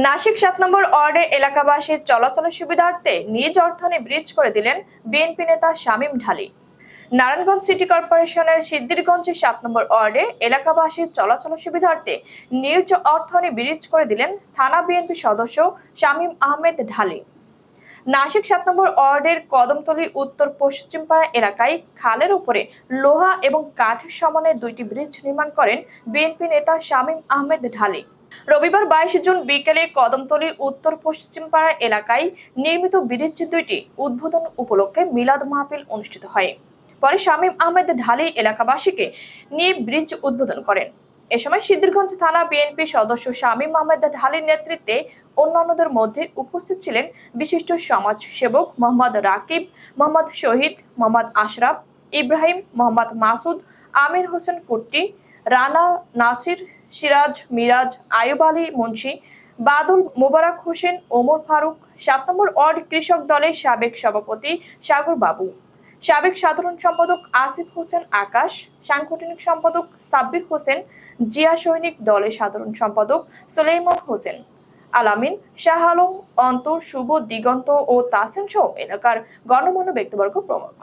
নাসিক ৭ নম্বর ওয়ার্ডে এলাকাবাসীর চলাচলের সুবিধার্থে নিজ অর্থায়নে ব্রিজ করে দিলেন বিএনপি নেতা শামীম ঢালী। নারায়ণগঞ্জ সিটি কর্পোরেশনের সিদ্দিরগঞ্জের ৭ নম্বর ওয়ার্ডে এলাকাবাসীর চলাচলের সুবিধার্থে নিজ অর্থায়নে ব্রিজ করে দিলেন থানা বিএনপি সদস্য শামীম আহমেদ ঢালী। নাসিক ৭ নম্বর ওয়ার্ডের কদমতলী উত্তর পশ্চিমপাড়া এলাকায় খালের উপরে লোহা এবং কাঠের সমানের দুইটি ব্রিজ নির্মাণ করেন বিএনপি নেতা শামীম আহমেদ ঢালী। রবিবার ২২ জুন বিকেলে কদমতলী উত্তর পশ্চিমপাড়া এলাকায় নির্মিত ব্রিজ দুইটি উদ্বোধন উপলক্ষে মিলাদ মাহফিল অনুষ্ঠিত হয়। পরে শামীম আহমেদ ঢালী এলাকাবাসীকে নিয়ে ব্রিজ উদ্বোধন করেন। এ সময় সিদ্দিরগঞ্জ থানা বিএনপি সদস্য শামীম আহমেদ ঢালীর নেতৃত্বে অন্যান্যদের মধ্যে উপস্থিত ছিলেন বিশিষ্ট সমাজ সেবক মোহাম্মদ রাকিব, মোহাম্মদ শহীদ, মোহাম্মদ আশরাফ, ইব্রাহিম, মোহাম্মদ মাসুদ, আমির হোসেন কুট্টি, রানা, নাসির, সিরাজ, মিরাজ, আয়ুব আলী মুন্সি, বাদুল, মোবারক হোসেন, ওমর ফারুক, ৭ নম্বর ওয়ার্ড কৃষক দলের সাবেক সভাপতি সাগর বাবু, সাবেক সাধারণ সম্পাদক আসিফ হোসেন আকাশ, সাংগঠনিক সম্পাদক সাব্বির হোসেন, জিয়া সৈনিক দলের সাধারণ সম্পাদক সুলাইমান হোসেন, আলামিন, শাহ আলম, অন্তর, শুভ, দিগন্ত ও তাসিন সহ এলাকার গণ্যমান্য ব্যক্তিবর্গ প্রমুখ।